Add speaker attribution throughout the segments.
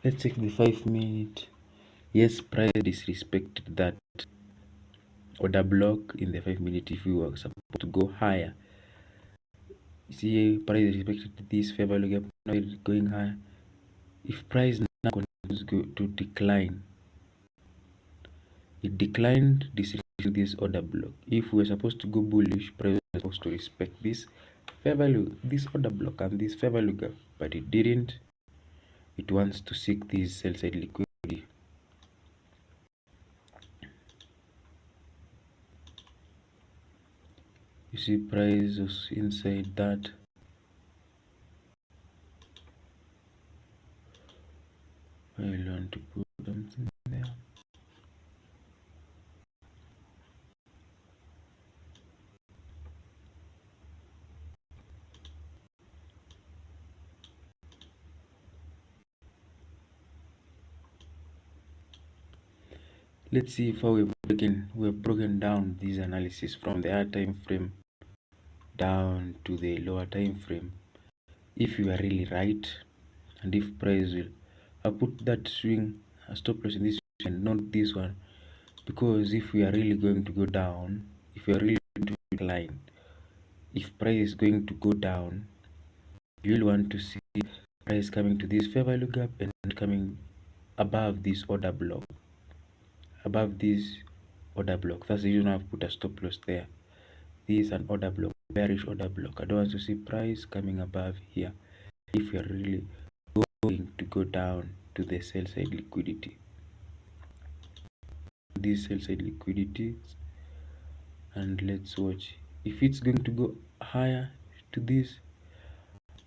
Speaker 1: Let's check the 5 minute. Yes, price disrespected that order block in the 5 minute. If we were supposed to go higher, you see price respected this fair value gap, now it's going higher. If price now continues to decline, it declined, disrespected this order block. If we were supposed to go bullish, price was supposed to respect this fair value, this order block and this fair value gap, but it didn't. It wants to seek this sell side liquidity. You see price was inside that. I want to put something there. Let's see if we've broken down this analysis from the higher time frame down to the lower time frame. If you are really right, and if price will, I put that swing a stop loss in this and not this one, because if we are really going to go down, if we are really going to decline, if price is going to go down, you will want to see price coming to this fair value gap and coming above this order block. Above this order block. That's the reason I've put a stop loss there. This is an order block, bearish order block. I don't want to see price coming above here if you're really going to go down to the sell side liquidity. This sell side liquidity, and let's watch if it's going to go higher to this.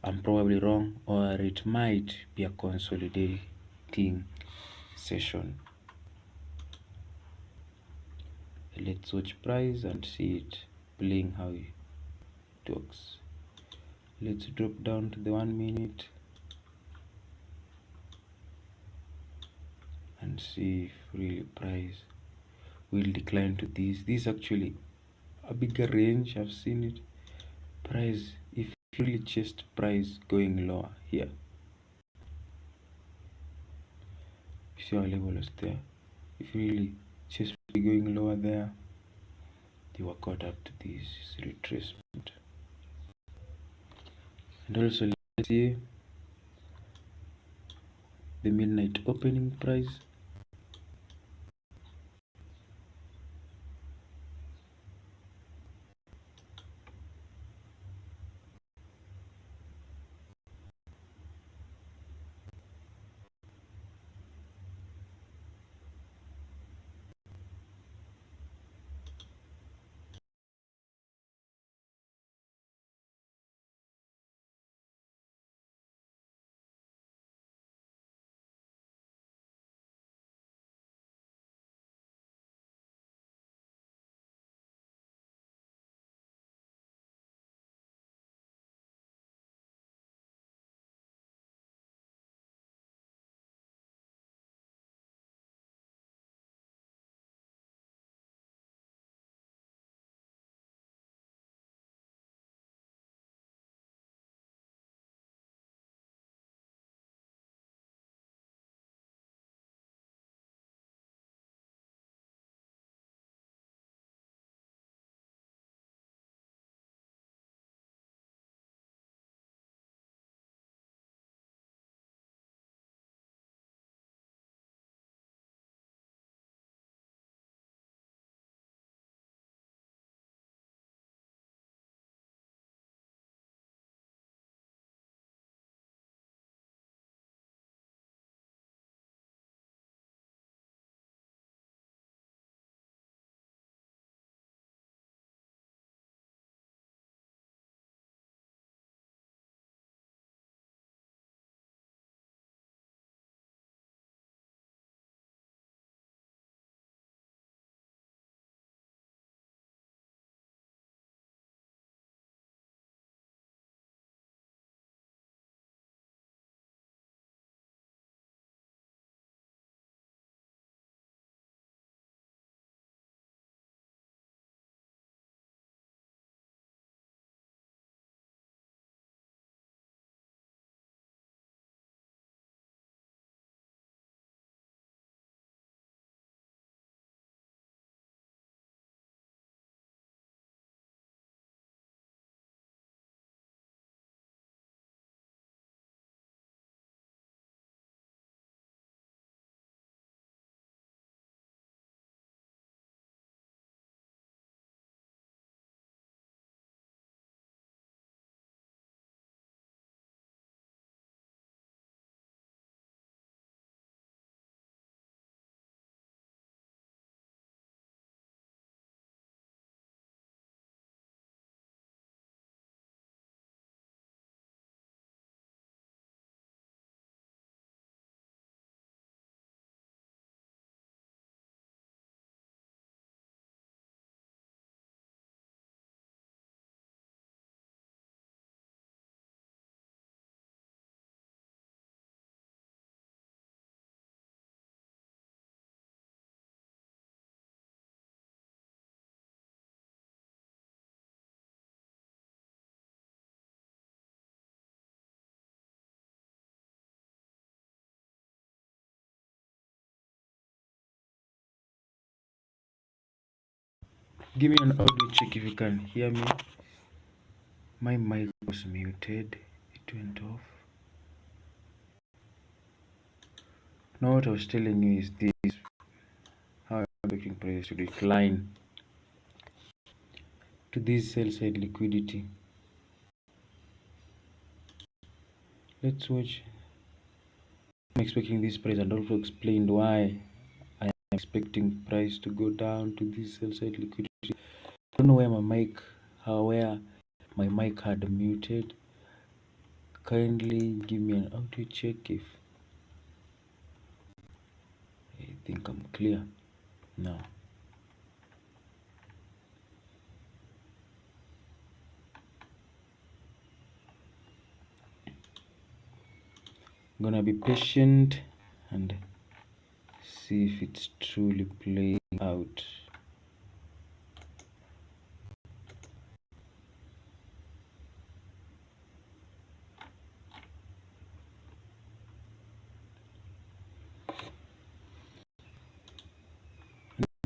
Speaker 1: I'm probably wrong, or it might be a consolidating session. Let's watch price and see it playing how it works. Let's drop down to the 1 minute and see if really price will decline to this. This is actually a bigger range. I've seen it. Price, if you really chased price going lower here, you see our level is there. If you really chase going lower there, you were caught up to this retracement. And also let's see the midnight opening price. Give me an audio check if you can hear me. My mic was muted. It went off. Now what I was telling you is this. How I'm expecting prices to decline to this sell side liquidity. Let's watch. I'm expecting this price and also explained why I am expecting price to go down to this sell side liquidity. I don't know where my mic had muted. Kindly give me an audio check if I think I'm clear now. I'm gonna be patient and see if it's truly playing out.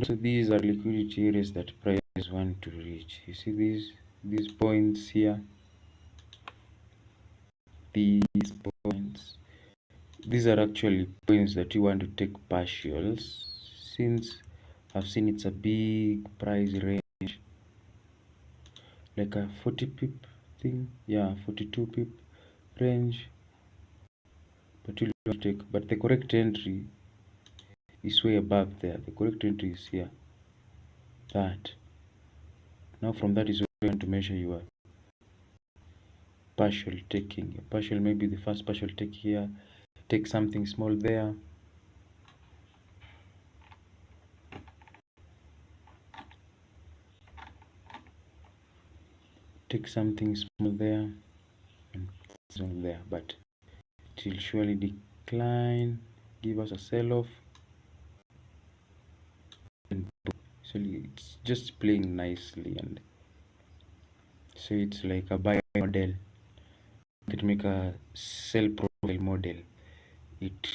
Speaker 1: So these are liquidity areas that prices want to reach. You see these points here, these points. These are actually points that you want to take partials. Since I've seen it's a big price range, like a 40 pip thing, yeah, 42 pip range. But you want to take, but the correct entry is way above there. The correct entry is here. That. Now from that is where you want to measure your partial taking. Your partial, maybe the first partial take here. Take something small there. Take something small there and small there, but it will surely decline, give us a sell-off. So it's just playing nicely, and so it's like a buy model. It make a sell profile model. It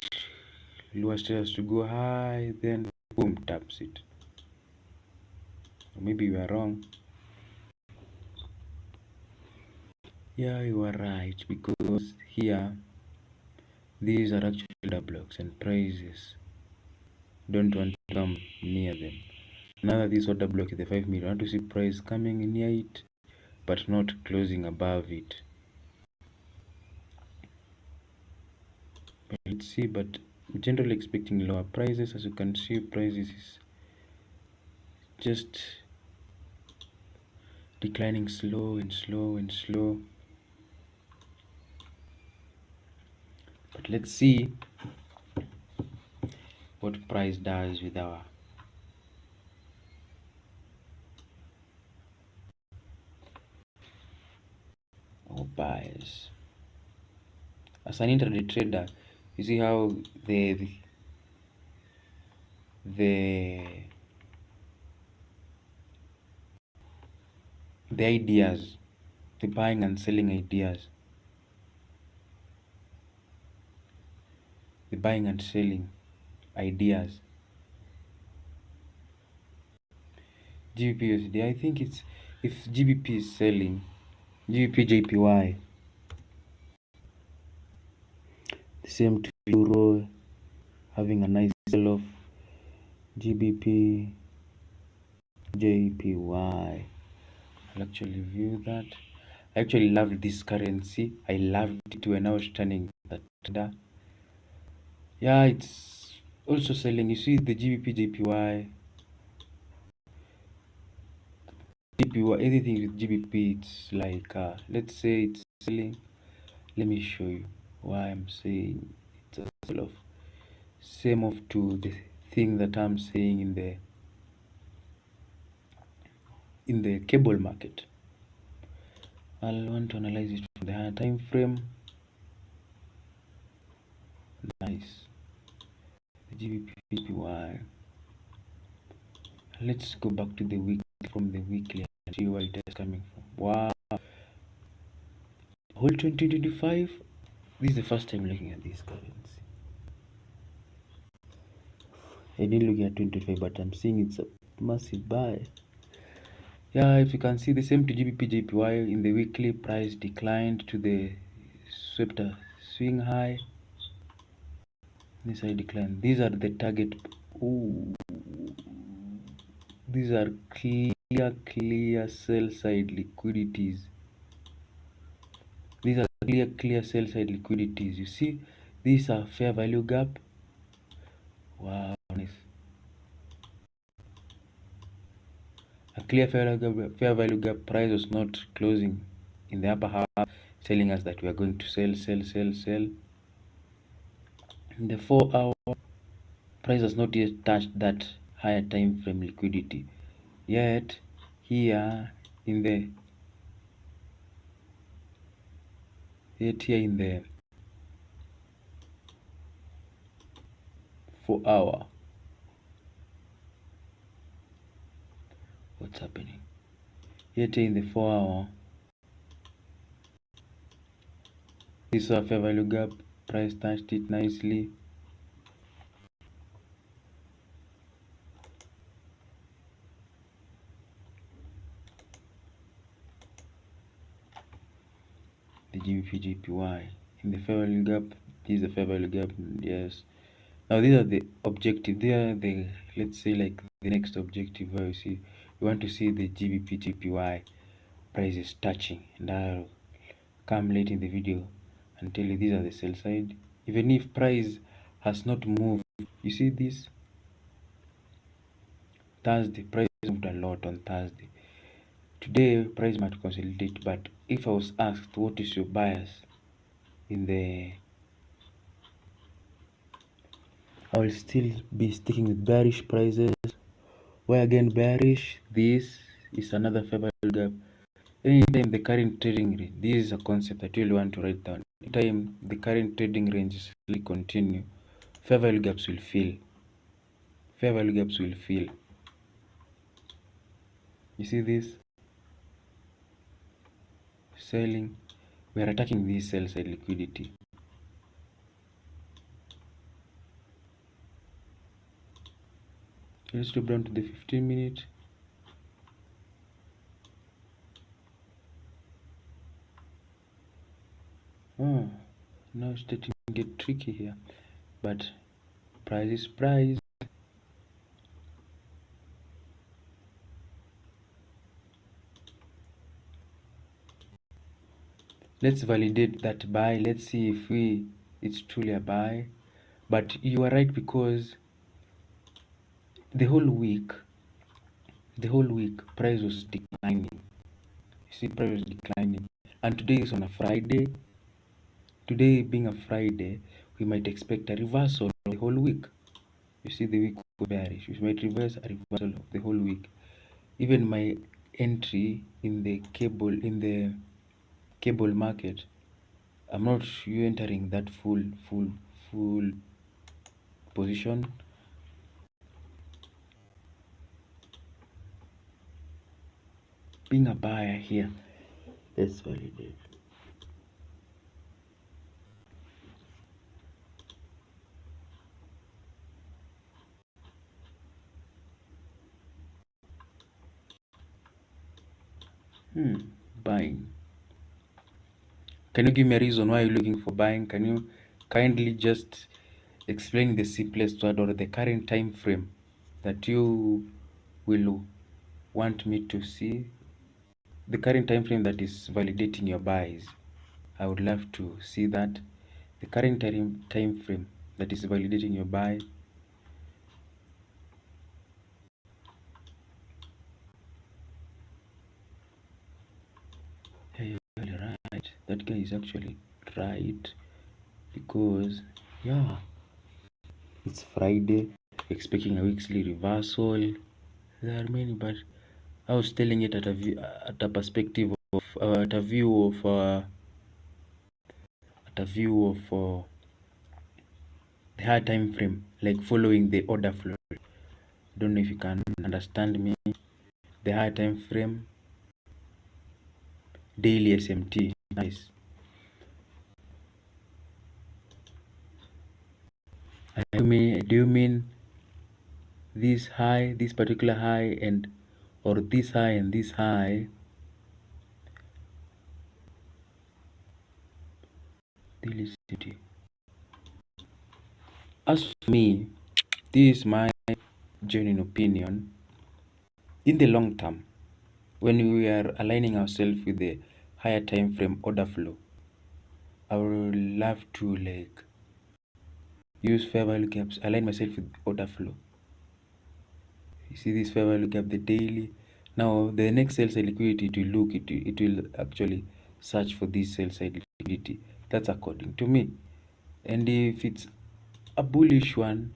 Speaker 1: lures us to go high, then boom, taps it. Or maybe we are wrong. Yeah, you are right, because here these are actually order blocks and prices don't want to come near them. Now this order block is the 5 minute. I want to see price coming near it but not closing above it. But let's see, but generally expecting lower prices. As you can see, prices is just declining slow and slow and slow. But let's see what price does with our buys. As an intraday trader, you see how the ideas, the buying and selling ideas, the buying and selling ideas. GBP USD, I think it's, if GBP is selling, GBP JPY, the same to Euro, having a nice sell-off. GBP JPY, I'll actually view that. I actually love this currency. I loved it when I was turning that trader. Yeah, it's also selling. You see the GBP JPY, anything with GBP, it's like let's say it's selling. Let me show you why I'm saying it's a sell-off. Same off to the thing that I'm saying in the cable market. I'll want to analyze it from the higher time frame. Nice. The GBPY. Let's go back to the week, from the weekly, and see where it is coming from. Wow. Whole 2025. This is the first time looking at this currency. I didn't look at 2025, but I'm seeing it's a massive buy. Yeah, if you can see the same to GBP JPY in the weekly, price declined to the swept a swing high. This side decline. These are the target. Ooh, these are clear sell side liquidities. These are clear sell side liquidities. You see, these are fair value gap. Wow, nice. A clear fair value gap. Price was not closing in the upper half, telling us that we are going to sell. In the 4-hour, price has not yet touched that higher time frame liquidity. Yet here in the 4-hour, what's happening? Yet in the 4-hour, this is a fair value gap. Price touched it nicely. The GBP JPY in the fair value gap. This is the fair value gap. Yes. Now these are the objective. They are the, let's say, like the next objective where you see you want to see the GBP JPY prices touching, and I'll come late in the video and tell you these are the sell side. Even if price has not moved, you see this Thursday price moved a lot on Thursday. Today price might consolidate, but if I was asked what is your bias in the, I will still be sticking with bearish prices. Why again bearish? This is another fair value gap. Anytime the current trading range, this is a concept that you really want to write down. Anytime the current trading ranges will continue, fair value gaps will fill. Fair value gaps will fill. You see this? Selling. We are attacking this sell side liquidity. Let's drop down to the 15-minute. Oh, now it's starting to get tricky here. But price is price. Let's validate that buy. Let's see if it's truly a buy. But you are right, because the whole week price was declining. You see, price was declining, and today is on a Friday. Today being a Friday, we might expect a reversal of the whole week. You see, the week was bearish. We might reverse a reversal of the whole week. Even my entry in the cable market, I'm not you entering that full position. Being a buyer here, let's validate. Buying. Can you give me a reason why you're looking for buying? Can you kindly just explain the simplest word or the current time frame that you will want me to see? The current time frame that is validating your buys. I would love to see that. The current time frame that is validating your buy. Yeah, you're right. That guy is actually right, because yeah, it's Friday, expecting a weekly reversal. There are many, but I was telling it at a perspective of at a view of the higher time frame, like following the order flow. Don't know if you can understand me. The higher time frame, daily SMT. Nice. Do you mean this particular high and or this high and this high, as for me, this is my genuine opinion. In the long term, when we are aligning ourselves with the higher time frame order flow, I would love to use fair value gaps, align myself with order flow. You see this fair value gap, the daily. Now the next sell side liquidity to look, it will actually search for this sell side liquidity. That's according to me. And if it's a bullish one,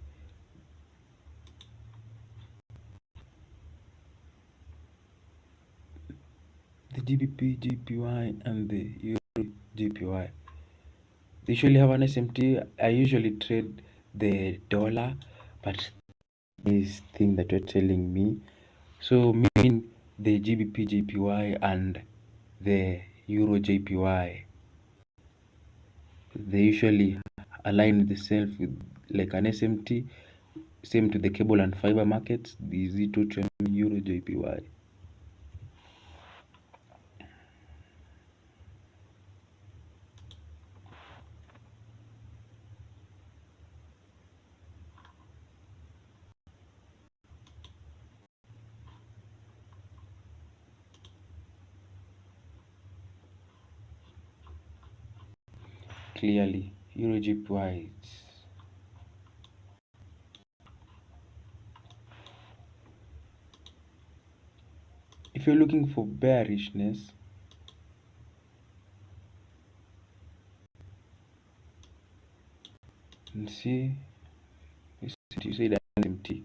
Speaker 1: the GBP, GPY, and the Euro GPY, they usually have an SMT. I usually trade the dollar, but this thing that you're telling me, so meaning the GBP, GPY, and the Euro JPY, they usually align themselves with like an SMT, same to the cable and fiber markets, the Z2 trend Euro JPY. Clearly, Euro JPY. If you're looking for bearishness, and see, you say that SMT.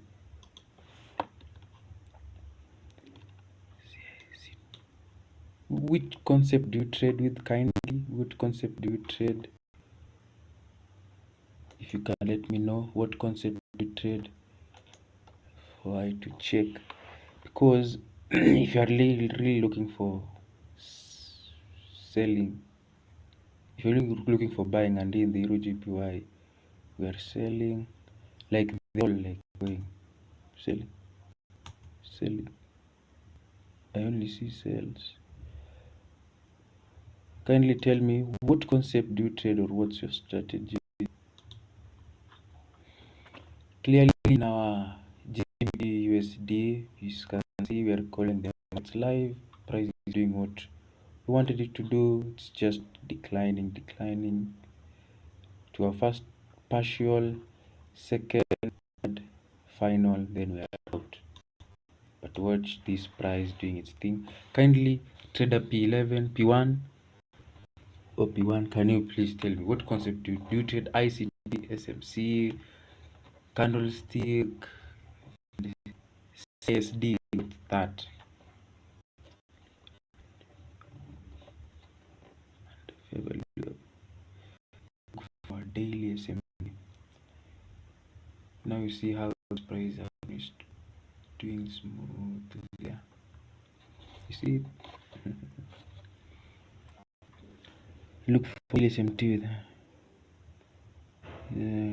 Speaker 1: Which concept do you trade with kindly? What concept do you trade? If you can let me know what concept do you trade for I to check. Because if you are really looking for selling, if you're looking for buying, and in the Euro JPY we are selling, like they all like going selling. I only see sales. Kindly tell me what concept do you trade, or what's your strategy? Clearly in our GBP USD, you can see we are calling them it's live. Price is doing what we wanted it to do. It's just declining to our first partial, second, final, then we are out. But watch this price doing its thing. Kindly trader P11, P1 or P1, can you please tell me what concept do you trade? ICD, SMC, candlestick, CSD, that. For daily SMC. Now you see how the price is doing smooth there. You see it? Look for SMT with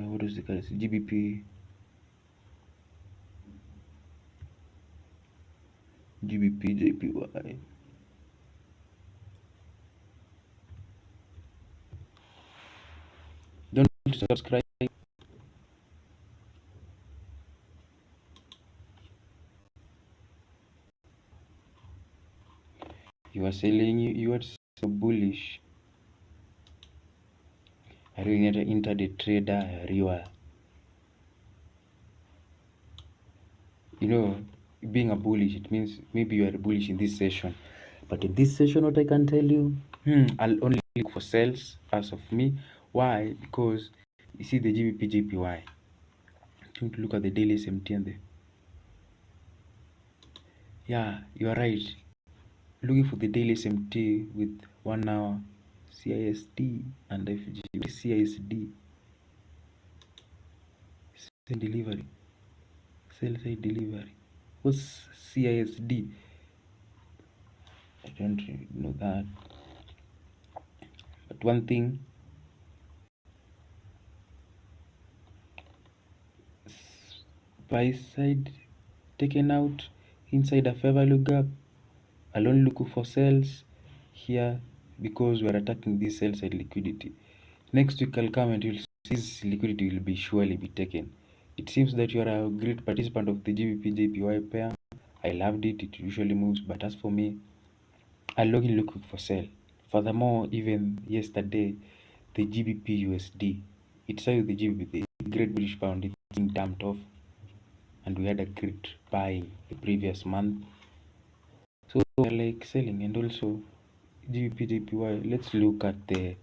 Speaker 1: what is the currency? GBP, JPY. Don't forget to subscribe. You are selling, you are so bullish. Are you an intraday trader? You are, being a bullish, it means maybe you are bullish in this session. But in this session, what I can tell you, I'll only look for sales as of me. Why? Because you see the GBP JPY. Don't look at the daily SMT and the. Yeah, you are right. Looking for the daily SMT with 1 hour CISD and FG. CISD. Sell delivery. Sell side delivery. What's CISD? I don't really know that. But one thing, buy side taken out inside a fair value gap. I'll only look for sales here because we are attacking this sell side liquidity. Next week I'll come and you'll see this liquidity will be surely be taken. It seems that you are a great participant of the GBP JPY pair. I loved it. It usually moves, but as for me, I'll log in looking for sell. Furthermore, even yesterday, the GBP USD, it saw the GBP, the Great British Pound, it's being dumped off, and we had a great buy the previous month. So we're like selling, and also GBP JPY. Let's look at the.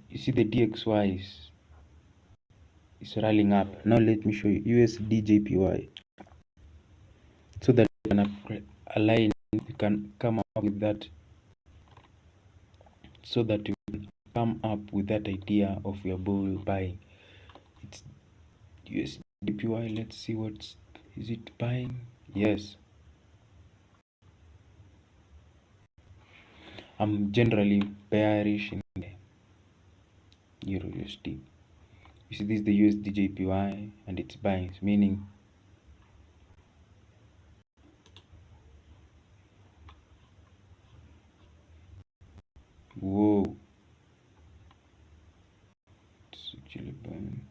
Speaker 1: You see the DXY is rallying up. Now let me show you USD JPY, so that we can align. We can come up with that, so that we can come up with that idea of your bull buying. It's USD JPY. Let's see what is it buying. Yes, I'm generally bearish in the Euro USD. You see, this is the USD JPY and it's buying, meaning whoa, it's actually buying.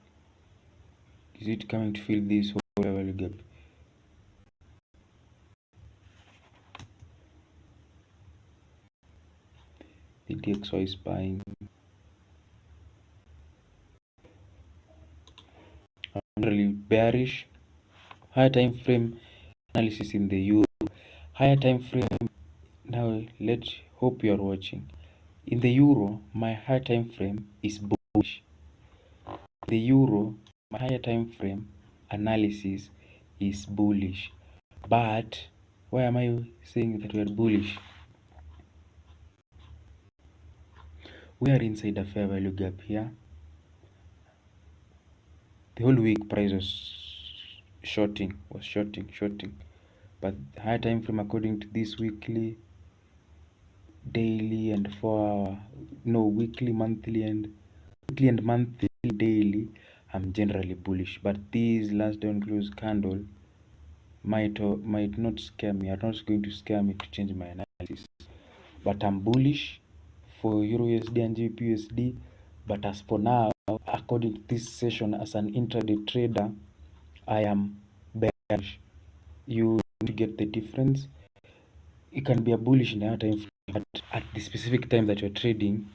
Speaker 1: Is it coming to fill this whole level gap? The DXY is buying. I'm generally bearish. Higher time frame analysis in the Euro. Higher time frame. Now let's hope you are watching. In the Euro, my higher time frame is bullish. The Euro, my higher time frame analysis is bullish. But why am I saying that we are bullish? We are inside a fair value gap here. The whole week price was shorting. But the higher time frame according to this weekly, daily and 4 hour, no, weekly, monthly and monthly, daily, I'm generally bullish. But this last down close candle might not scare me. Are not going to scare me to change my analysis. But I'm bullish for Euro USD and GBP USD. But as for now, according to this session, as an intraday trader, I am bearish. You need to get the difference. It can be a bullish in the time, but at the specific time that you're trading,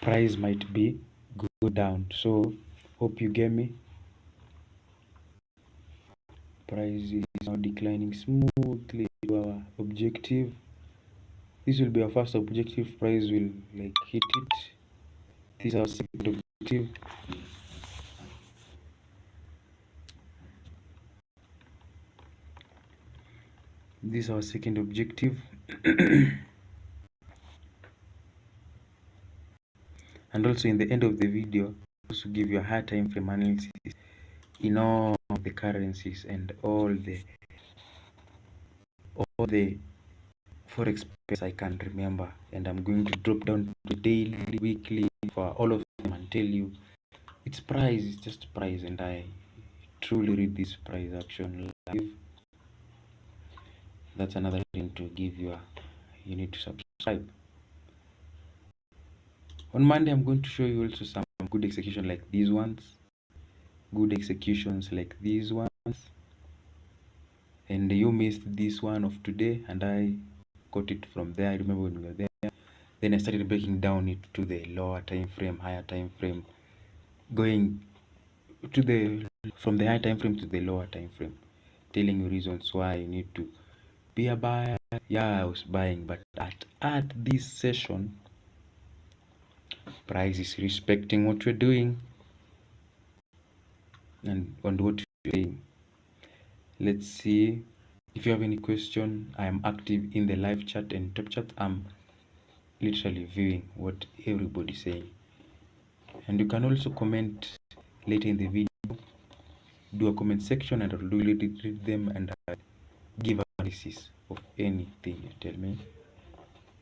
Speaker 1: price might be go down. So hope you get me. Price is now declining smoothly to our objective. This will be our first objective. Price will like hit it. This is our second objective. This is our second objective. And also in the end of the video, also give you a high time frame analysis in all the currencies and all the forex pairs I can remember, and I'm going to drop down to daily, weekly for all of them and tell you it's price, it's just price, and I truly read this price action live. That's another thing to give you. You need to subscribe. On Monday, I'm going to show you also some good execution like these ones, good executions like these ones, and you missed this one of today, and I got it from there. I remember when we were there. Then I started breaking down it to the lower time frame, higher time frame, going to the from the higher time frame to the lower time frame, telling you reasons why you need to be a buyer. Yeah, I was buying, but at this session, price is respecting what we're doing and on what you're doing. Let's see. If you have any question, I am active in the live chat and top chat. I'm literally viewing what everybody's saying, and you can also comment later in the video. Do a comment section and I'll read them and give analysis of anything you tell me.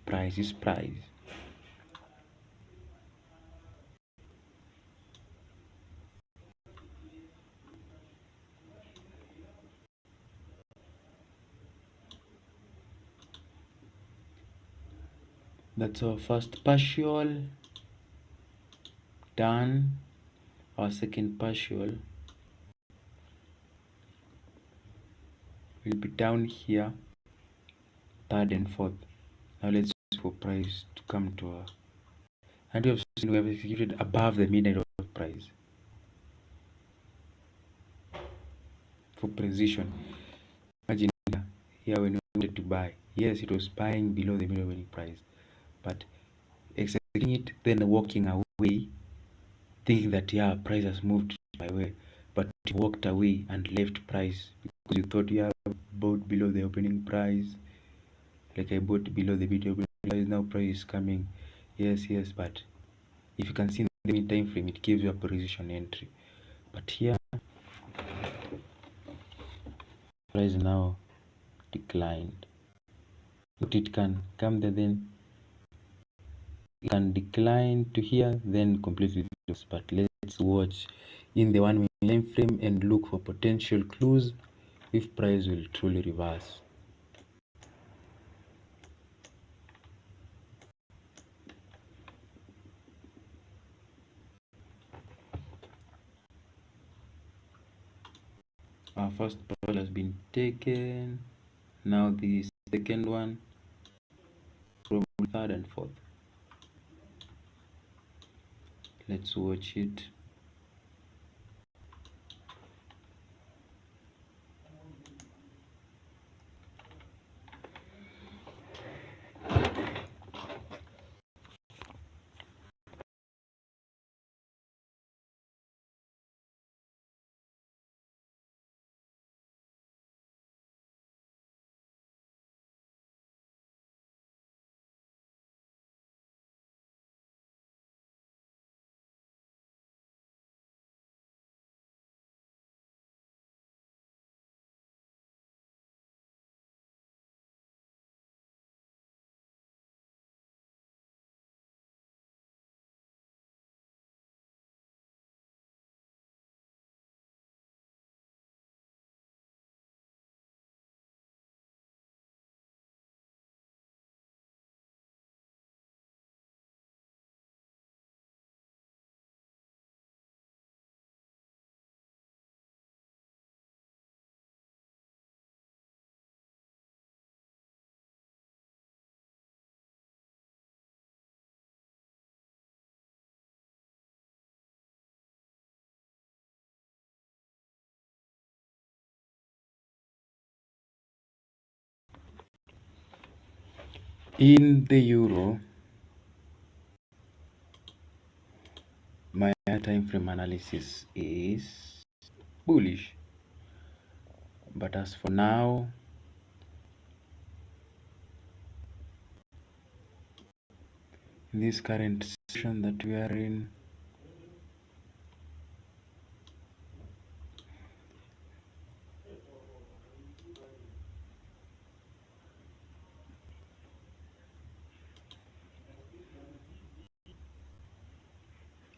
Speaker 1: Price is price. That's our first partial done. Our second partial will be down here, third and fourth. Now let's wait for price to come to our, and we have seen we have executed above the midnight of price for precision. Imagine here when we wanted to buy, yes, it was buying below the midnight price, but executing it, then walking away, thinking that yeah, price has moved my way, but you walked away and left price because you thought yeah, bought below the opening price. Like I bought below the mid opening price, now price is coming. Yes, but if you can see in the mid time frame, it gives you a position entry. But here, price now declined. But it can come there, then it can decline to here, then completely close. But let's watch in the 1 minute time frame and look for potential clues if price will truly reverse. Our first part has been taken. Now the second one from third and fourth. Let's watch it. In the euro, my time frame analysis is bullish, but as for now, in this current session that we are in,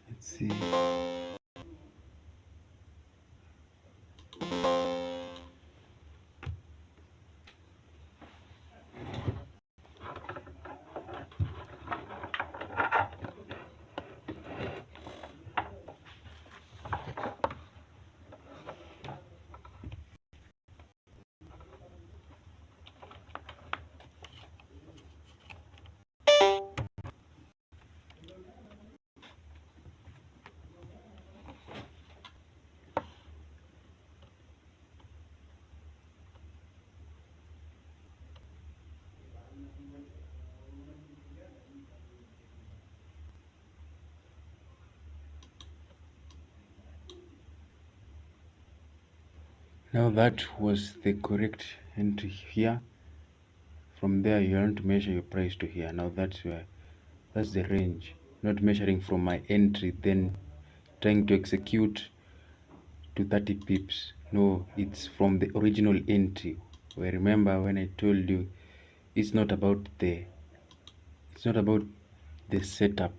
Speaker 1: let's see. Now that was the correct entry here. From there, you want to measure your price to here. Now that's the range. Not measuring from my entry, then trying to execute to 30 pips. No, it's from the original entry. Where remember when I told you it's not about the setup.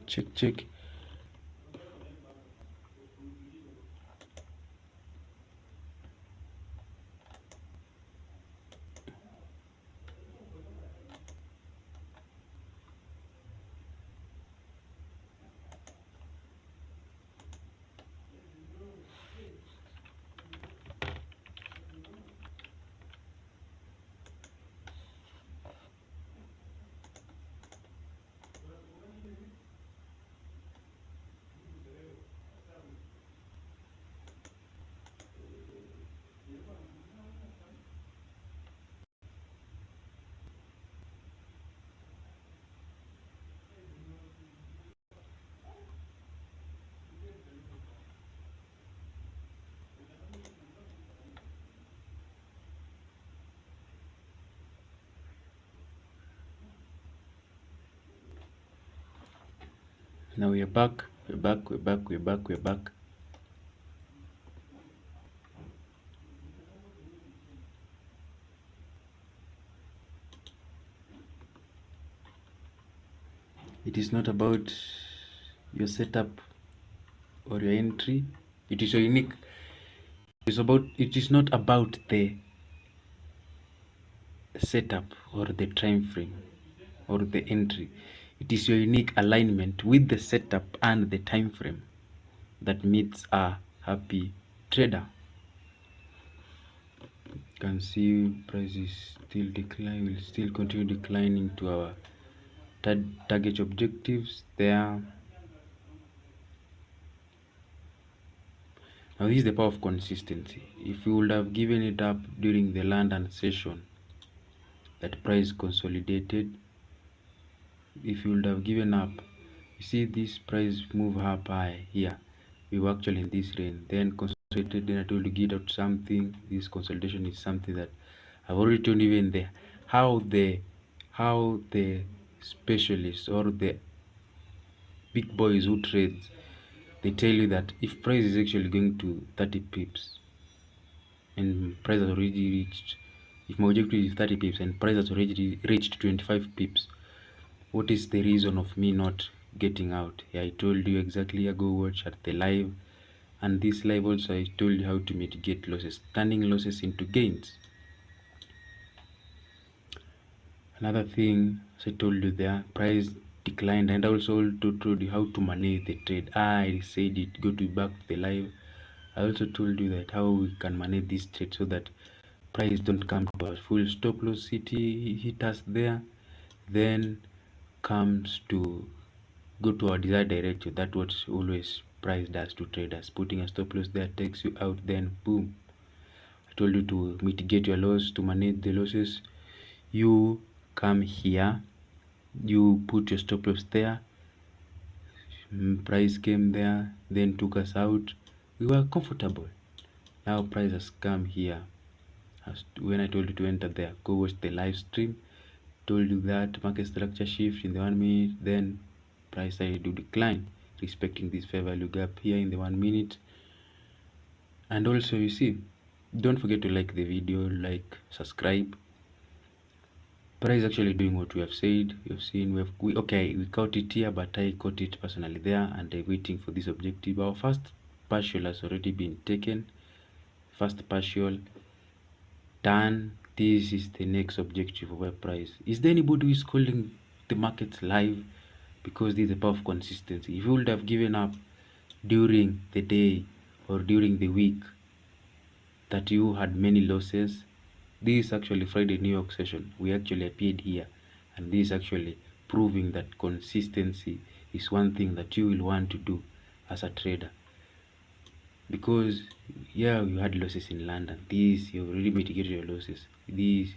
Speaker 1: check. Now we're back. We're back. It is not about your setup or your entry. It is your unique. It is not about the setup or the time frame or the entry. It is your unique alignment with the setup and the time frame that meets a happy trader. You can see price is still decline, will still continue declining to our target objectives there. Now this is the power of consistency. If you would have given it up during the London session that price consolidated, if you would have given up, you see this price move up high here, we were actually in this range, then consolidated, then I told you get out something. This consolidation is something that I've already told you even there how the specialists or the big boys who trades, they tell you that if price is actually going to 30 pips and price has already reached, if my objective is 30 pips and price has already reached 25 pips, what is the reason of me not getting out? Yeah, I told you exactly. I go watch at the live, and this live also I told you how to mitigate losses, turning losses into gains. Another thing, as I told you there, price declined, and also told you how to manage the trade. I said it, go to back to the live. I also told you that how we can manage this trade so that price don't come to our full stop loss hit us there, then comes to go to our desired direction. That's what always price does to traders. Putting a stop loss there takes you out, then boom. I told you to mitigate your loss, to manage the losses. You come here, you put your stop loss there, price came there, then took us out. We were comfortable. Now price has come here. When I told you to enter there, go watch the live stream. Told you that market structure shift in the 1 minute, then price started to decline, respecting this fair value gap here in the 1 minute. And also, you see, don't forget to like the video, like, subscribe. Price actually doing what we have said. You've seen we caught it here, but I caught it personally there, and I'm waiting for this objective. Our first partial has already been taken. First partial done. This is the next objective of our price. Is there anybody who is calling the markets live? Because this is the power of consistency. If you would have given up during the day or during the week that you had many losses, this is actually Friday New York session. We actually appeared here, and this is actually proving that consistency is one thing that you will want to do as a trader. Because yeah, you had losses in London. This, you already mitigated your losses. This,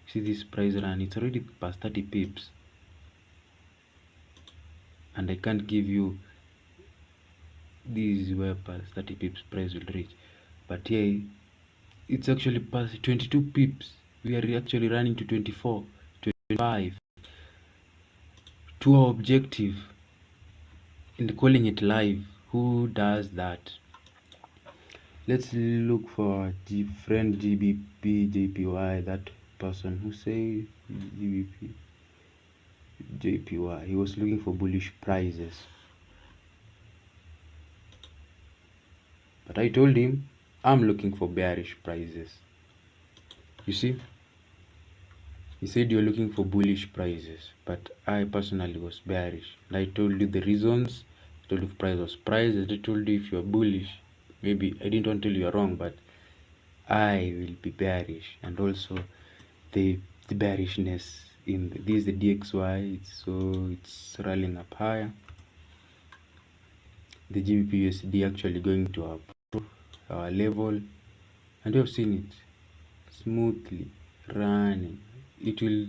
Speaker 1: see this price run, it's already past 30 pips, and I can't give you this is where past 30 pips price will reach. But here it's actually past 22 pips. We are actually running to 24, 25 to our objective, and calling it live. Who does that? Let's look for friend GBP JPY, that person who say GBP. JPY. He was looking for bullish prices, but I told him I'm looking for bearish prices. You see, he said you're looking for bullish prices, but I personally was bearish. And I told you the reasons. I told you if price was price. I told you if you're bullish. Maybe I didn't want to tell you you're wrong, but I will be bearish. And also the bearishness in this is the DXY. It's rolling up higher. The GBP USD actually going to our level, and you have seen it smoothly running. It will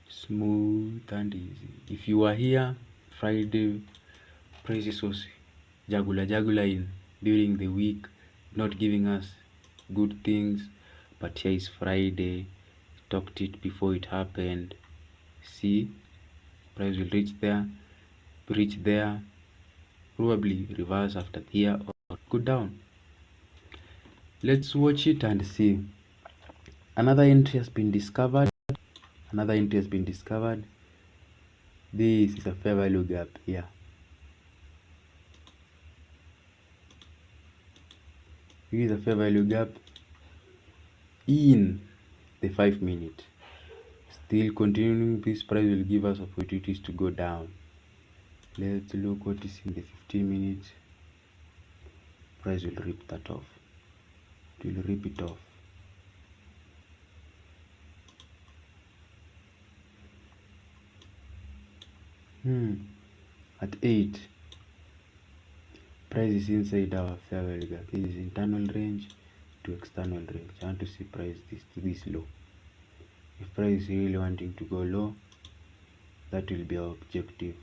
Speaker 1: smooth and easy. If you were here Friday, prices was jagula in during the week, not giving us good things, but here is Friday. Talked it before it happened. See, price will reach there, probably reverse after here or go down. Let's watch it and see. Another entry has been discovered. This is a fair value gap here. This is a fair value gap in the 5 minute. Still continuing, this price will give us opportunities to go down. Let's look what is in the 15 minutes. Price will rip that off. It will rip it off. At 8, price is inside our fair value gap. This is internal range to external range. I want to see price this low. If price is really wanting to go low, that will be our objective.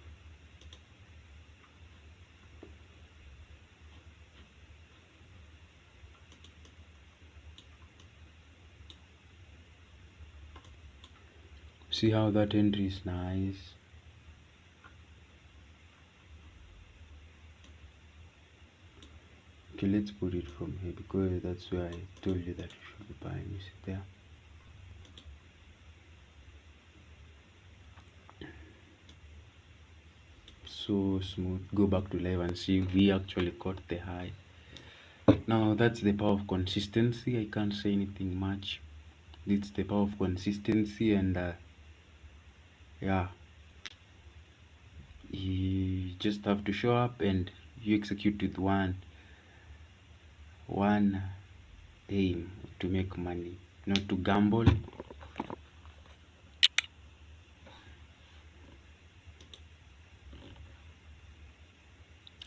Speaker 1: See how that entry is nice. Okay, let's put it from here because that's where I told you that you should be buying. You see there. So smooth. Go back to live and see we actually caught the high. Now that's the power of consistency. I can't say anything much. It's the power of consistency, and yeah, you just have to show up and you execute with one aim: to make money, not to gamble. You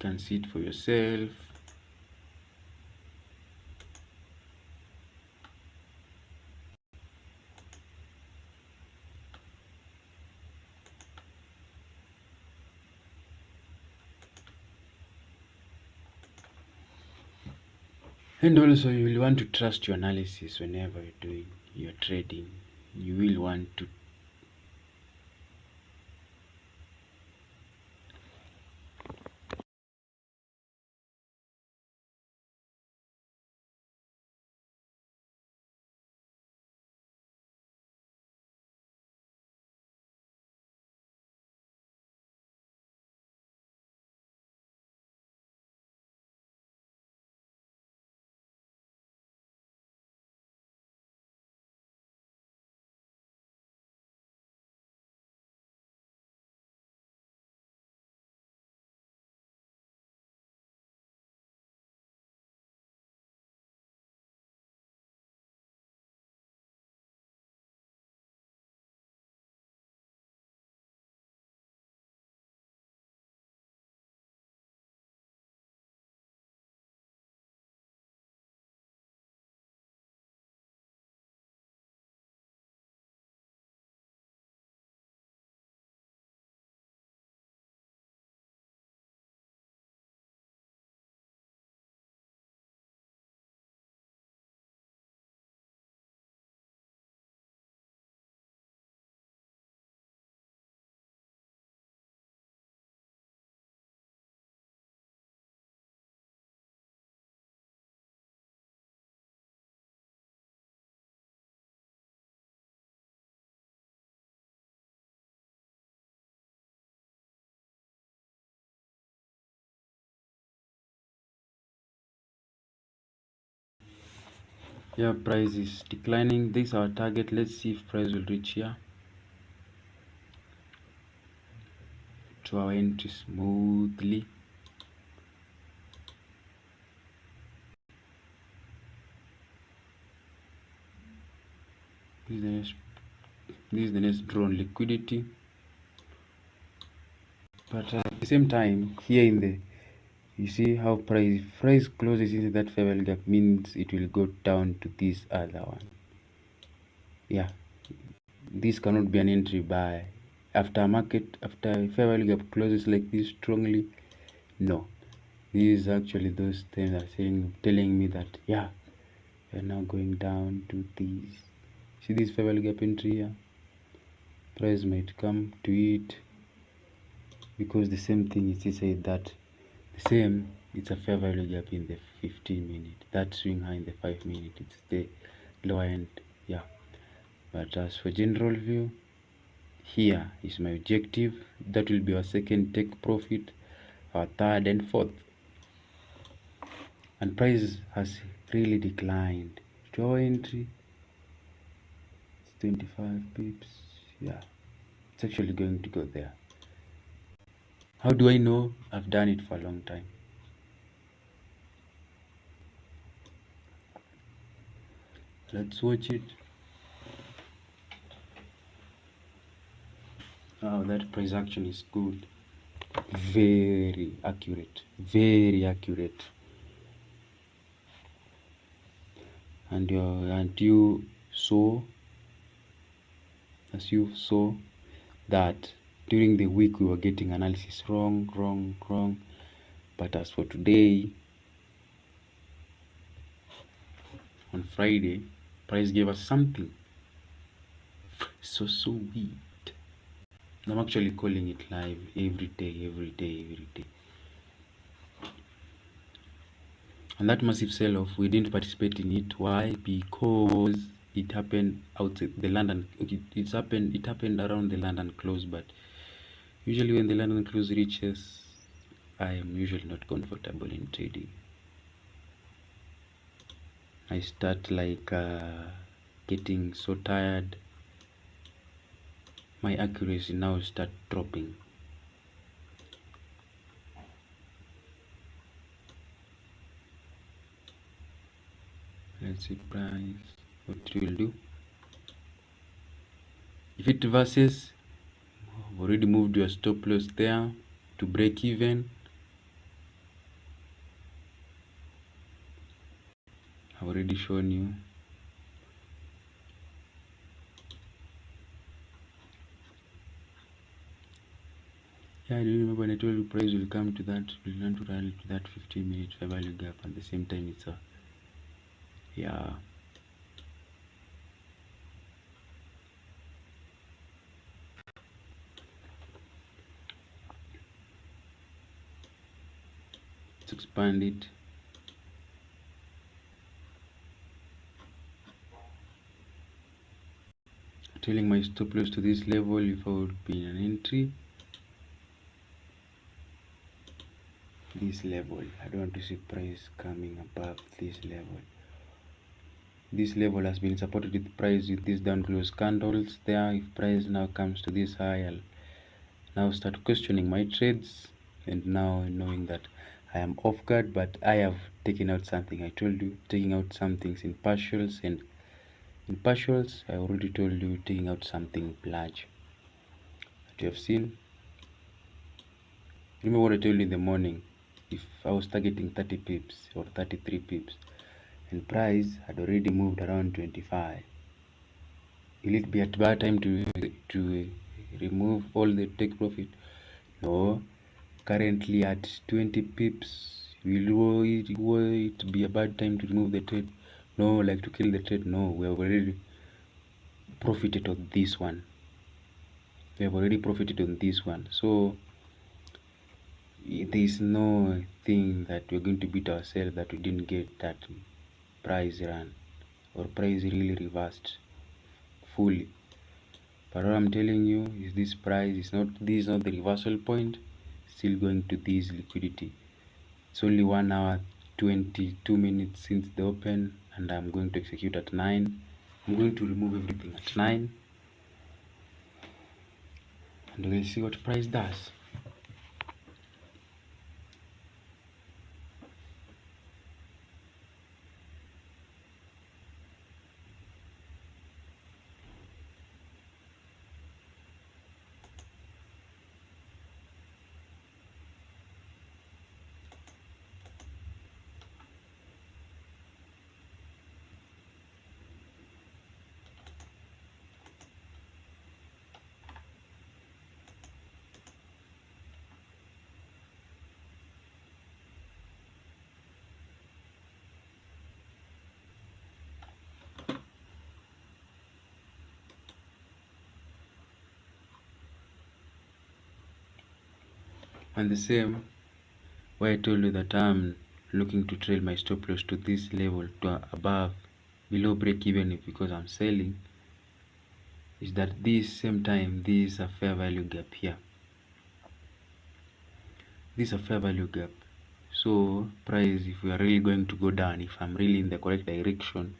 Speaker 1: can see it for yourself. And also you will want to trust your analysis whenever you're doing your trading. You will want to Yeah, price is declining. This is our target. Let's see if price will reach here to our entry smoothly. This is the next drawn liquidity. But at the same time, here in the, you see how price closes into that fair value gap, means it will go down to this other one. Yeah, this cannot be an entry buy after fair value gap closes like this strongly. No, this is actually those things are telling me that yeah, we are now going down to this. See this fair value gap entry here, price might come to it because the same thing is inside that. The same, it's a fair value gap in the 15-minute. That swing high in the 5-minute, it's the lower end. Yeah, but as for general view, here is my objective. That will be our second take profit, our third and fourth. And price has really declined. To our entry, it's 25 pips. Yeah, it's actually going to go there. How do I know? I've done it for a long time. Let's watch it. Oh, that price action is good. Very accurate. Very accurate. And you saw, as you saw, that during the week we were getting analysis wrong. But as for today, on Friday, price gave us something so sweet. I'm actually calling it live every day. And that massive sell-off, we didn't participate in it. Why? Because it happened outside the London. Okay, it happened around the London close, but usually when the London close reaches, I am usually not comfortable in trading. I start like getting so tired. My accuracy now start dropping. Let's see price, what it will do. If it reverses, I've already moved your stop loss there to break even. I've already shown you. Yeah, do you remember when I told you price will come to that, will learn to rally to that 15-minute fair value gap, at the same time it's a, yeah. Let's expand it. Telling my stop loss to this level if I would be in an entry. This level, I don't want to see price coming above this level. This level has been supported with price with these down close candles there. If price now comes to this high, I'll now start questioning my trades, and now knowing that I am off guard, but I have taken out something. I told you, taking out some things in partials, and in partials I already told you taking out something large that you have seen. Remember what I told you in the morning? If I was targeting 30 pips or 33 pips and price had already moved around 25, will it be at bad time to remove all the take profit? No. Currently at 20 pips, will it be a bad time to remove the trade? No. Like to kill the trade? No. We have already profited on this one. So there is no thing that we're going to beat ourselves that we didn't get that price run or price really reversed fully. But what I'm telling you is this price is not, this is not the reversal point. Still going to this liquidity. It's only 1 hour 22 minutes since the open, and I'm going to execute at 9. I'm going to remove everything at 9, and we'll see what price does. And the same why I told you that I'm looking to trail my stop loss to this level, to above, below break even, because I'm selling, is that this same time this is a fair value gap here. This is a fair value gap. So price, if we are really going to go down, if I'm really in the correct direction,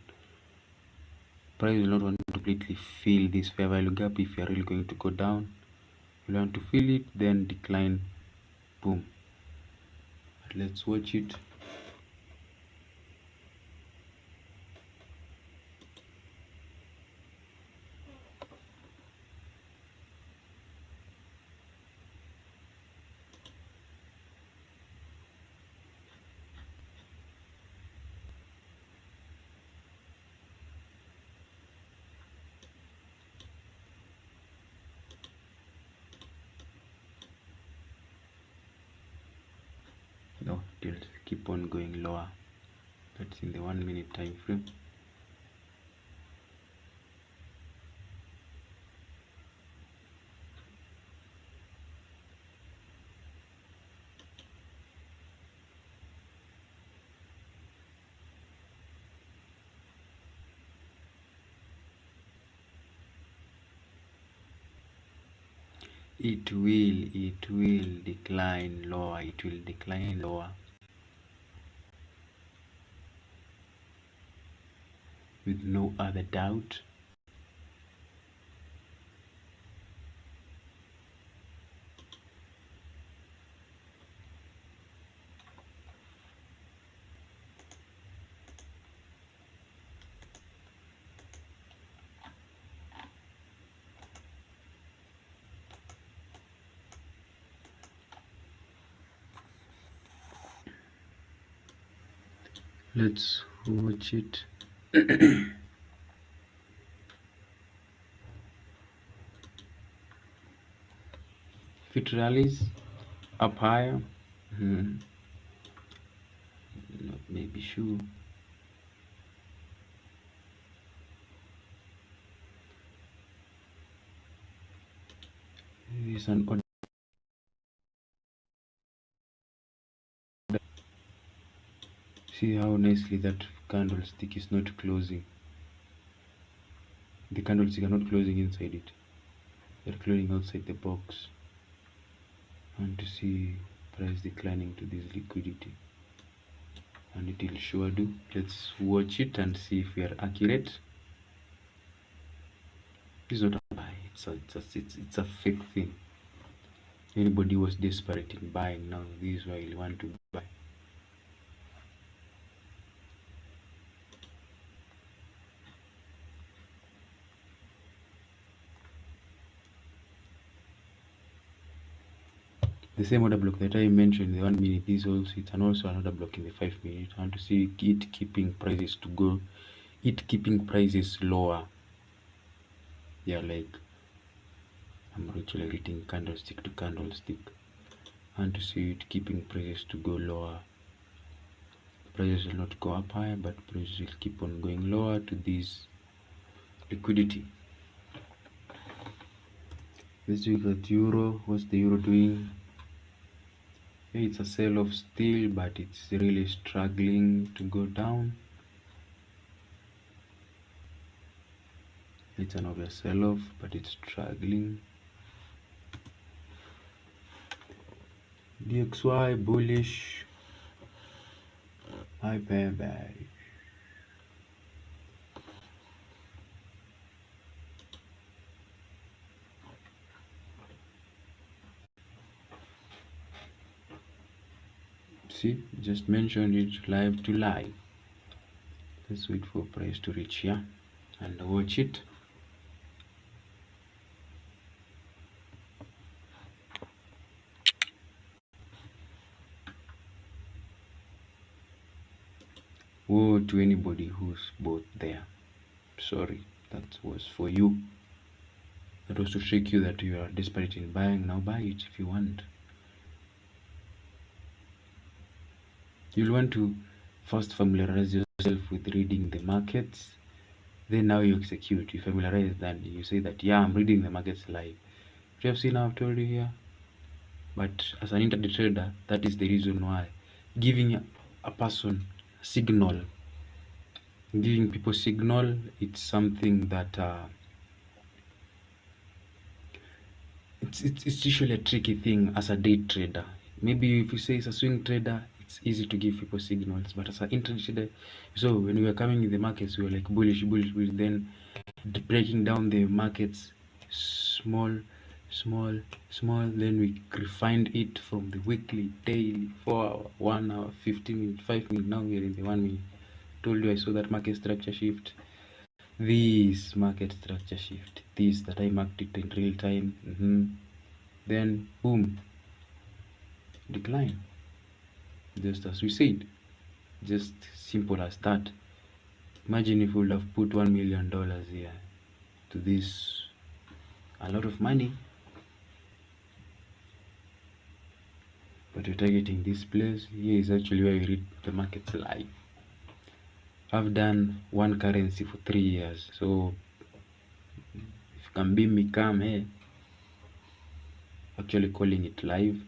Speaker 1: price will not want to completely fill this fair value gap. If you are really going to go down, you want to fill it, then decline, boom. But let's watch it. No, it will keep on going lower. That's in the 1 minute time frame. It will decline lower. It will decline lower with no other doubt. Let's watch it. If it rallies up higher, not maybe sure. This is an order. See how nicely that candlestick is not closing. The candlestick are not closing inside it. They're closing outside the box. And to see price declining to this liquidity. And it will sure do. Let's watch it and see if we are accurate. This is not a buy. It's a fake thing. Anybody was desperate in buying, now this is why you want to buy. The same order block that I mentioned in the 1 minute, this also, it's also another block in the 5 minute. I want to see it keeping prices to go, it keeping prices lower. Yeah, like I'm actually reading candlestick to candlestick. I want to see it keeping prices to go lower. Prices will not go up higher, but prices will keep on going lower to this liquidity. Let's look at euro. What's the euro doing? It's a sell-off still, but it's really struggling to go down. It's an obvious sell-off, but it's struggling. DXY bullish, hyper bearish. See, just mentioned it live to live. Let's wait for price to reach here and watch it. Woe to anybody who's bought there. Sorry, that was for you. That was to shake you that you are desperate in buying. Now buy it if you want. You'll want to first familiarize yourself with reading the markets. Then now you execute. You familiarize and you say that, yeah, I'm reading the markets live. You have seen how I've told you here. But as an intraday trader, that is the reason why giving a person signal, giving people signal, it's something that it's usually a tricky thing as a day trader. Maybe if you say it's a swing trader, it's easy to give people signals, but as an intraday trader, so when we were coming in the markets, we were like bullish, then breaking down the markets small, then we refined it from the weekly, daily, 4 hour, 1 hour, 15 minutes, 5 minutes. Now we are in the 1 minute. Told you I saw that market structure shift. This market structure shift, this that I marked it in real time. Then boom, decline. Just as we said, just simple as that. Imagine if we would have put $1 million here to this, a lot of money. But you're targeting this place. Here is actually where you read the markets live. I've done one currency for 3 years, so if you can be me, come here. Actually calling it live,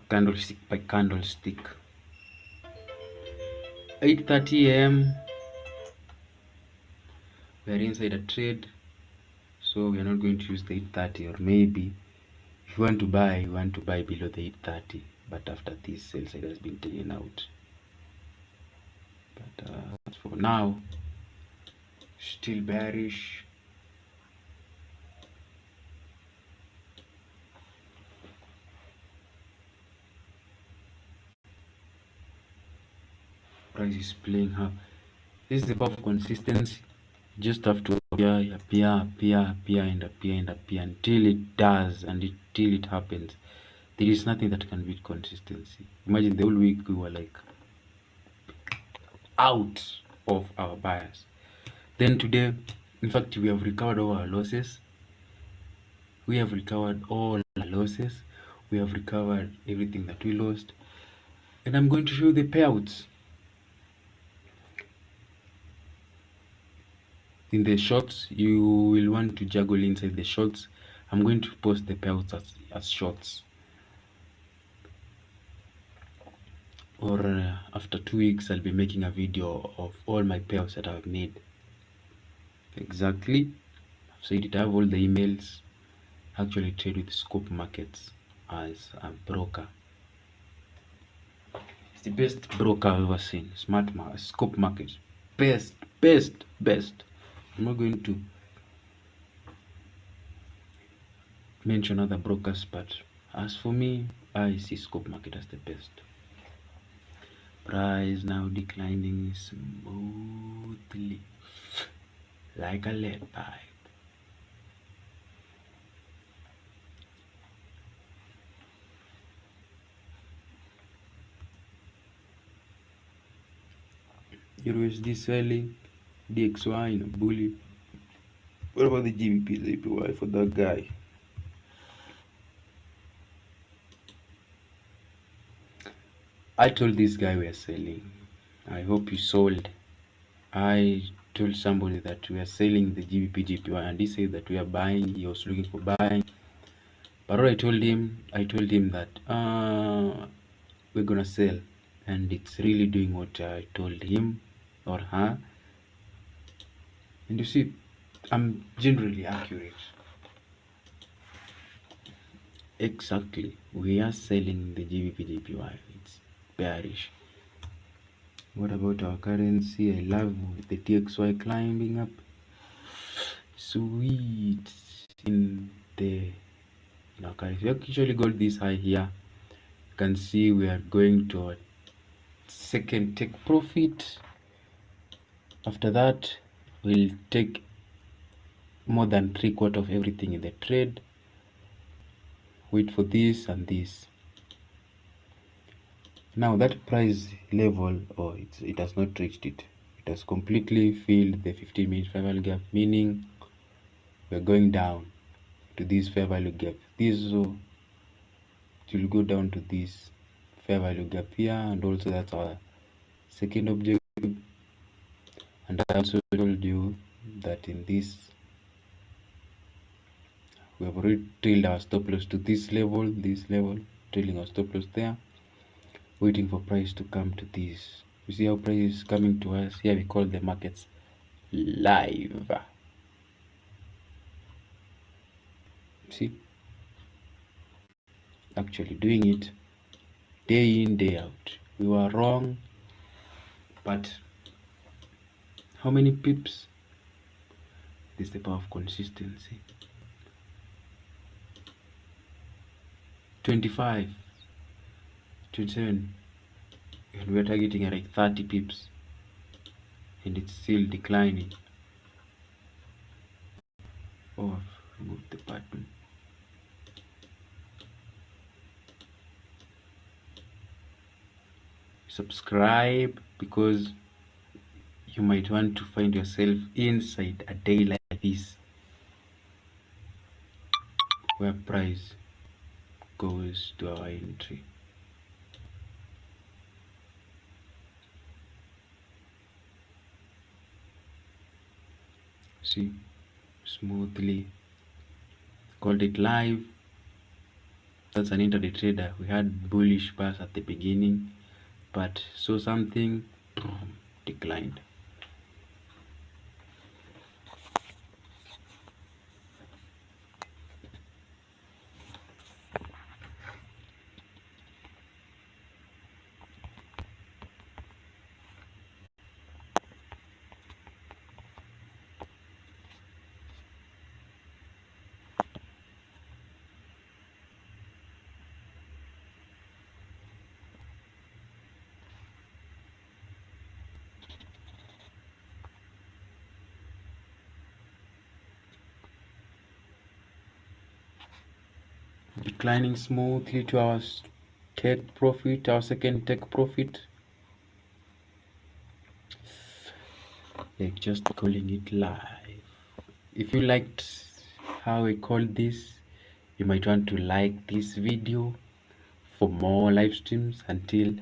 Speaker 1: candlestick by candlestick. 8:30 a.m. we are inside a trade, so we are not going to use the 8:30, or maybe if you want to buy, you want to buy below the 8:30, but after this sell side has been taken out. But for now, still bearish. Price is playing her. This is the power of consistency. Just have to appear until it does, and until it happens. There is nothing that can beat consistency. Imagine the whole week we were like out of our buyers. Then today, in fact, we have recovered all our losses. We have recovered all our losses. We have recovered everything that we lost. And I'm going to show you the payouts. In the shorts, you will want to juggle inside the shorts. I'm going to post the payouts as shorts. Or after 2 weeks, I'll be making a video of all my payouts that I've made. Exactly. I've said it. I have all the emails. I actually trade with Scope Markets as a broker. It's the best broker I've ever seen. Scope Markets. Best. I'm not going to mention other brokers, but as for me, I see Scope Market as the best. Price now declining smoothly like a lead pipe. USD selling, DXY in a bully. What about the GBP, the APY for that guy? I told this guy we are selling. I hope you sold. I told somebody that we are selling the GBP GPY, and he said that we are buying. He was looking for buying. But what I told him that we're gonna sell, and it's really doing what I told him or her. And you see, I'm generally accurate. Exactly, we are selling the GBP GPY. It's bearish. What about our currency? I love the TXY climbing up. Sweet in the in our currency. We actually got this high here. You can see we are going to our second take profit. After that, we'll take more than 3/4 of everything in the trade. Wait for this and this. Now that price level, it has not reached it. It has completely filled the 15-minute fair value gap, meaning we're going down to this fair value gap. This will go down to this fair value gap here, and also that's our second objective. And I also told you that in this we have already trailed our stop loss to this level, trailing our stop loss there, waiting for price to come to this. You see how price is coming to us here. We call the markets live. See, actually doing it day in, day out. We were wrong, but how many pips? This is the power of consistency. 25, 27, and we're targeting at like 30 pips, and it's still declining. Oh, I've removed the button. Subscribe, because you might want to find yourself inside a day like this where price goes to our entry. See, smoothly called it live. That's an intraday trader. We had bullish bars at the beginning, but saw something, declined. Declining smoothly to our take profit, our second take profit. Like just calling it live. If you liked how I called this, you might want to like this video for more live streams. Until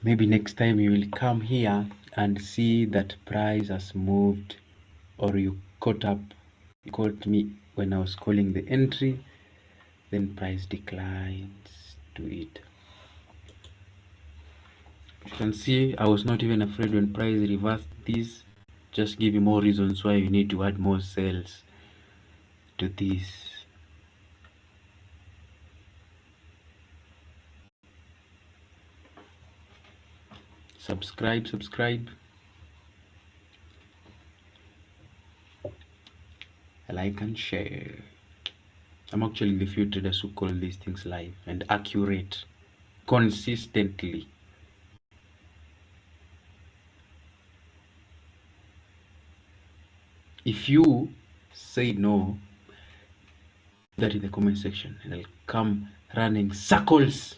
Speaker 1: maybe next time, you will come here and see that price has moved, or you caught me when I was calling the entry, then price declines to it. You can see I was not even afraid when price reversed this. Just give you more reasons why you need to add more sales to this. Subscribe, like and share. I'm actually the few traders who call these things live and accurate consistently. If you say no, that in the comment section, and I'll come running circles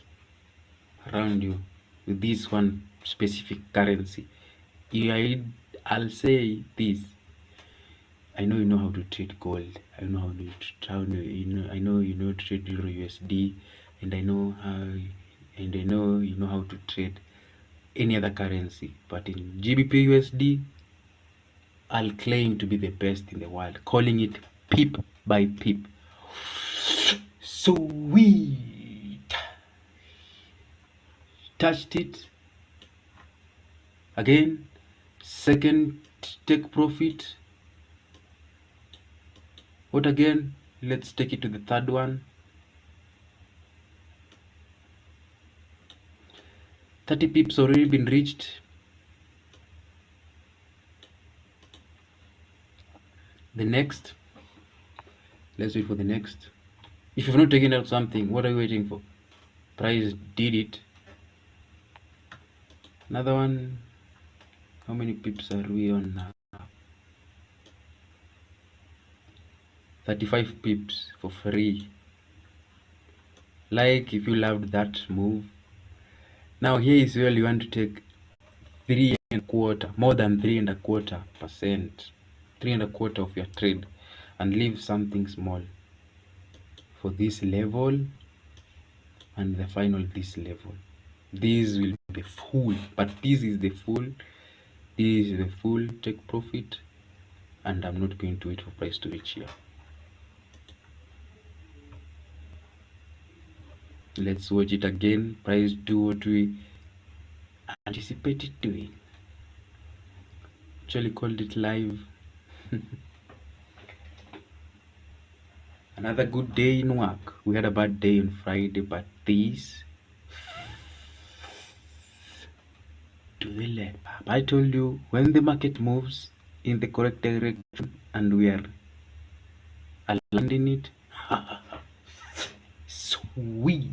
Speaker 1: around you with this one specific currency. I'll say this: I know you know how to trade gold. I know I know you know to trade Euro USD, and I know you know how to trade any other currency. But in GBP USD, I'll claim to be the best in the world, calling it pip by pip. Sweet. Touched it again. Second take profit. What again? Let's take it to the third one. 30 pips already been reached. The next, let's wait for the next. If you've not taken out something, what are you waiting for? Price did it. Another one. How many pips are we on now? 35 pips for free. Like if you loved that move. Now here is where you want to take 3.25, more than 3.25%, 3.25% of your trade, and leave something small for this level and the final this level. This will be the full, but this is the full. This is the full take profit, and I'm not going to wait for price to reach here. Let's watch it again. Price do what we anticipate it doing. Actually called it live. Another good day in work. We had a bad day on Friday, but this to the left. I told you, when the market moves in the correct direction and we are aligned in it, sweet.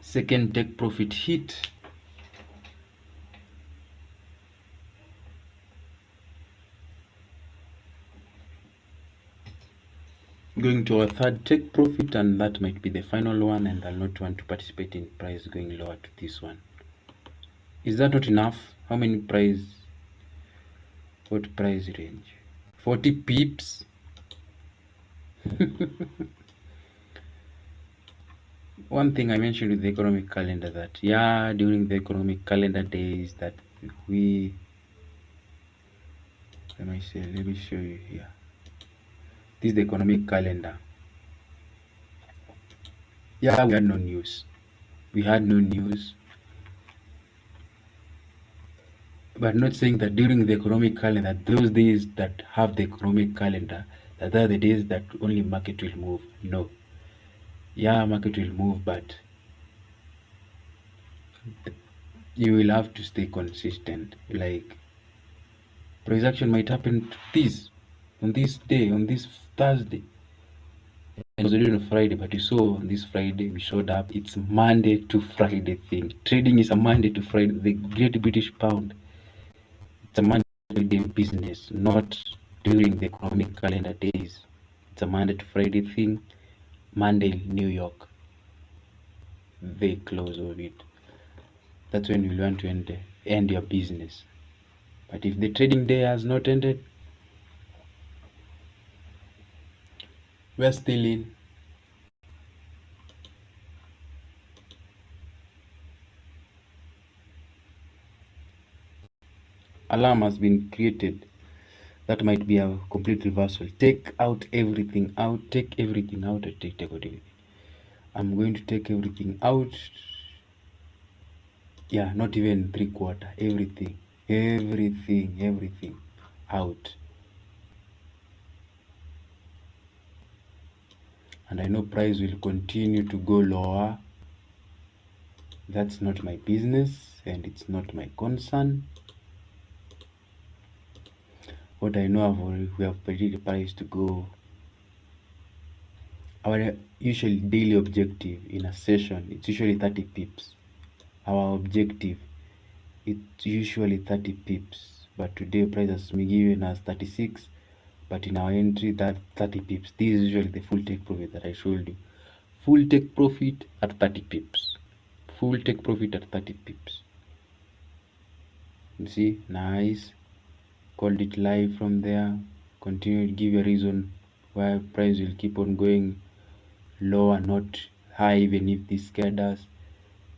Speaker 1: Second take profit hit. Going to our third take profit, and that might be the final one, and I'll not want to participate in price going lower to this one. Is that not enough? How many price? What price range? 40 pips. One thing I mentioned with the economic calendar, that during the economic calendar days that we, let me show you here. This is the economic calendar. We had no news. We had no news. But not saying that during the economic calendar, those days that have the economic calendar, that are the days that only market will move. No. Market will move, but you will have to stay consistent. Like, price action might happen on this day, on this Thursday. It was already on Friday, but you saw on this Friday we showed up. It's Monday to Friday thing. Trading is a Monday to Friday. The Great British Pound, it's a Monday to Friday business, not during the economic calendar days. It's a Monday to Friday thing. Monday, New York, they close of it. That's when you want to end your business. But if the trading day has not ended, we're still in. Alarm has been created. That might be a complete reversal. Take out everything out. Take everything out. Take out everything. I'm going to take everything out. Not even 3/4. Everything out. And I know price will continue to go lower. That's not my business, and it's not my concern. What I know, we have predicted price to go. Our usual daily objective in a session, it's usually 30 pips. Our objective, it's usually 30 pips, but today price has been given as 36, but in our entry, that 30 pips. This is usually the full take profit that I showed you. Full take profit at 30 pips. Full take profit at 30 pips. You see, nice. Called it live from there. Continue to give a reason why price will keep on going lower, not high. Even if this scared us,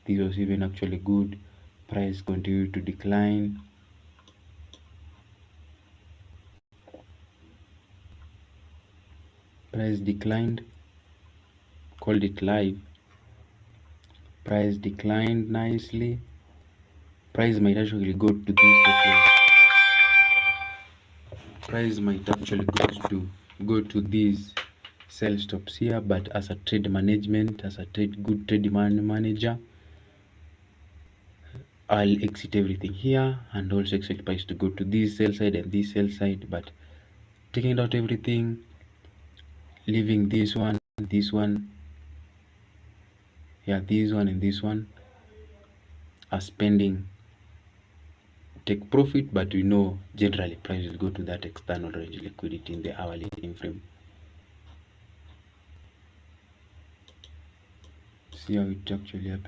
Speaker 1: this was even actually good. Price continued to decline. Price declined. Called it live. Price declined nicely. Price might actually go to this place. Price might actually go to these sell stops here, but as a trade management, as a good trade manager, I'll exit everything here and also expect price to go to this sell side and this sell side. But taking out everything, leaving this one, yeah, this one and this one as pending take profit, but we know generally price will go to that external range liquidity in the hourly time frame. See how it actually happens.